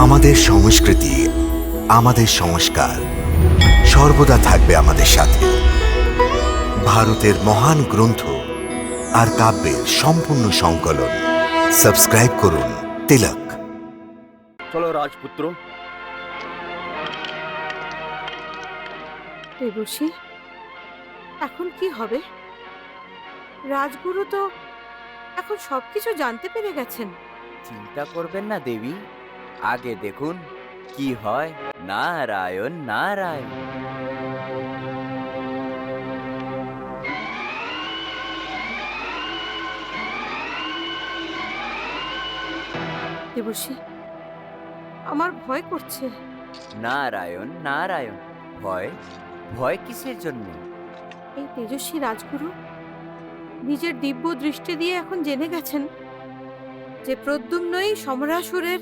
আমাদের সংস্কৃতি, আমাদের সংস্কার সর্বদা থাকবে আমাদের সাথে। ভারতের মহান গ্রন্থ আর কাব্যের সম্পূর্ণ সংকলন। সাবস্ক্রাইব করুন তিলক। চলো রাজপুত্র। দেবর্ষি, এখন কি হবে? রাজগুরু তো এখন সবকিছু জানতে পেরে গেছেন। চিন্তা করবেন না দেবী, আগে দেখুন কি হয়। নারায়ণ নারায়ণ। দেবর্ষি, আমার ভয় করছে। নারায়ণ নারায়ণ। ভয়? ভয় কিসের জন্য? এই তেজস্বী রাজগুরু নিজের দিব্য দৃষ্টি দিয়ে এখন জেনে গেছেন যে প্রদ্যুম্নই সমরাসুরের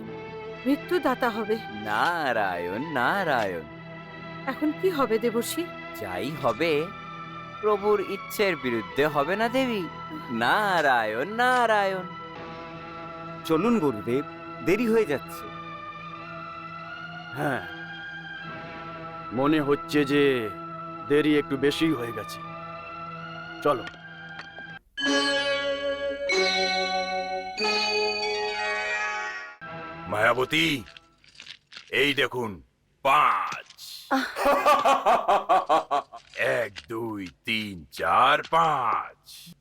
মৃত্যুদাতা হবে। নারায়ণ নারায়ণ। এখন কি হবে দেবর্ষি? যাই হবে প্রভুর ইচ্ছের বিরুদ্ধে হবে না দেবী। নারায়ণ নারায়ণ। চলুন গুরুদেব, দেরি হয়ে যাচ্ছে। হ্যাঁ, মনে হচ্ছে যে দেরি একটু বেশি হয়ে গেছে। চলো। মায়াবতী, এই দেখুন 5। 1 2 3 4 5।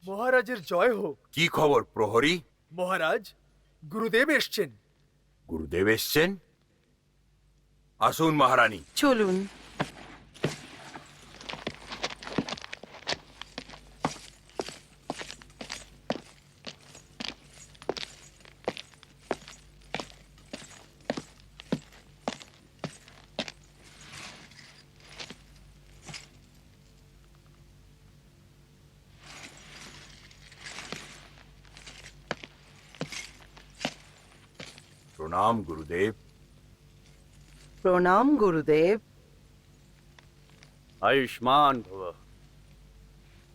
মহারাজের জয় হোক। কি খবর প্রহরী? মহারাজ, গুরুদেব এসছেন। গুরুদেব এসছেন? আসুন মহারানী। চলুন। প্রণাম গুরুদেব। প্রণাম গুরুদেব। আয়ুষ্মান ভব,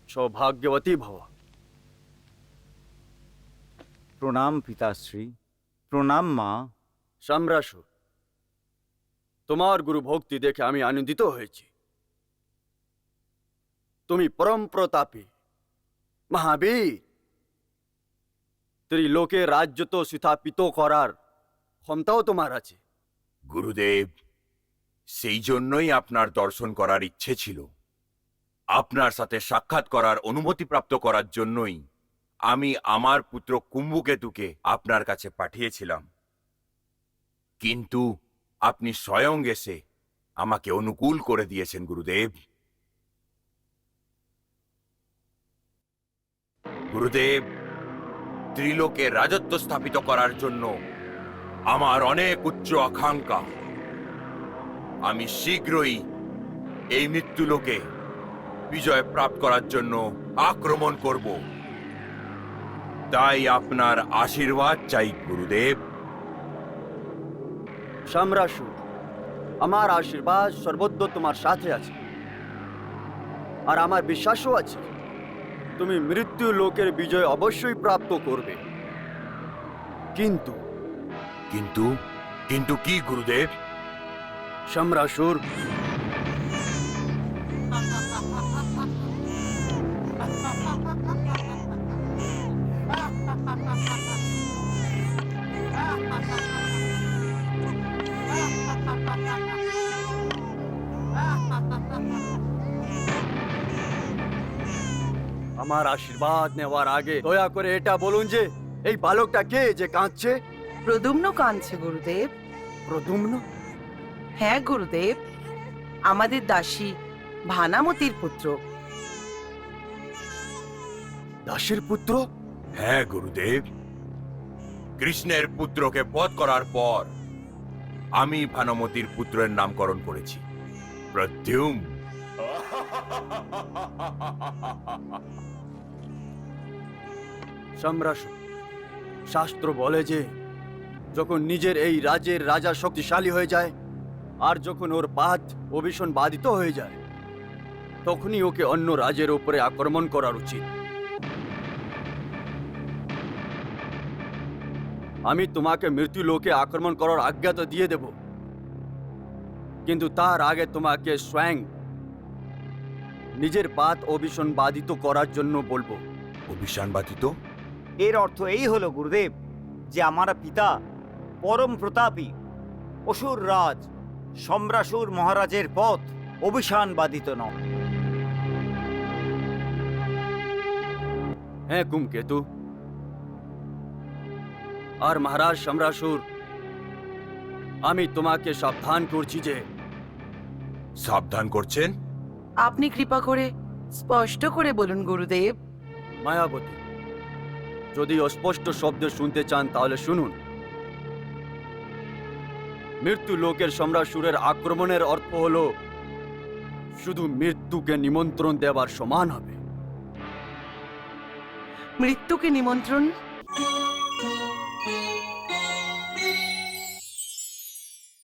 সৌভাগ্যবতী ভব। প্রণাম পিতাশ্রী, প্রণাম মা। সম্রাসুর, তোমার গুরু ভক্তি দেখে আমি আনন্দিত হয়েছি। তুমি পরম প্রতাপী মহাবীর। ত্রিলোকে রাজ্য তো স্থাপিত করার ক্ষমতাও তোমার আছে। গুরুদেব, সেই জন্যই আপনার দর্শন করার ইচ্ছে ছিল। আপনার সাথে সাক্ষাৎ করার অনুমতি প্রাপ্ত করার জন্যই আমি আমার পুত্র কুম্ভকেতুকে আপনার কাছে পাঠিয়েছিলাম। কিন্তু আপনি স্বয়ং এসে আমাকে অনুকূল করে দিয়েছেন গুরুদেব। গুরুদেব, ত্রিলোকে রাজত্ব স্থাপিত করার জন্য আমার অনেক উচ্চ আকাঙ্ক্ষা। আমি শীঘ্রই এই মৃত্যুলোকে বিজয় প্রাপ্ত করার জন্য আক্রমণ করব। তাই আপনার আশীর্বাদ চাই গুরুদেব। সম্রাসুর, আমার আশীর্বাদ সর্বত্র তোমার সাথে আছে, আর আমার বিশ্বাসও আছে তুমি মৃত্যু লোকের বিজয় অবশ্যই প্রাপ্ত করবে। কিন্তু কিন্তু কিন্তু কি গুরুদেব? সম্রাসুর, আমার আশীর্বাদ নেওয়ার আগে দয়া করে এটা বলুন যে এই বালকটা কে যে কাঁদছে? প্রদ্যুম্ন কাঁদছে গুরুদেব। প্রদ্যুম্ন? হ্যাঁ গুরুদেব, আমাদের দাসী ভানামতির পুত্র। দাসের পুত্র? হ্যাঁ গুরুদেব, কৃষ্ণের পুত্রকে বধ করার পর আমি ভানুমতির পুত্রের নামকরণ করেছি প্রদ্যুম। সম্রাসুর, শাস্ত্র বলে যে যখন নিজের এই রাজ্যের রাজা শক্তিশালী হয়ে যায় আর যখন ওর পাত ও ভীষণ বাধিত হয়ে যায়, তখনই ওকে অন্য রাজ্যের উপরে আক্রমণ করার উচিত। আমি তোমাকে মৃত্যু লোকে আক্রমণ করার আজ্ঞা তো দিয়ে দেব, কিন্তু তার আগে তোমাকে স্বয়ং নিজের পাত অভিশন বাধিত করার জন্য বলবো। অভিশান বাধিত? এর অর্থ এই হলো গুরুদেব যে আমার পিতা পরম প্রতাপী অসুর রাজ সম্রাসুর মহারাজের পথ অভিশান বাধিত নয়। হ্যাঁ কুমকেতু, আর মহারাজ সম্রাসুর, আমি তোমাকে সাবধান করছি যে সাবধান করছেন? আপনি কৃপা করে স্পষ্ট করে বলুন গুরুদেব। মায়াবতী, যদি অস্পষ্ট শব্দ শুনতে চান তাহলে শুনুন। মৃত্যু লোকের সম্রাসুরের আক্রমণের অর্থ হলো শুধু মৃত্যুকে নিমন্ত্রণ দেওয়ার সমান হবে। মৃত্যুকে নিমন্ত্রণ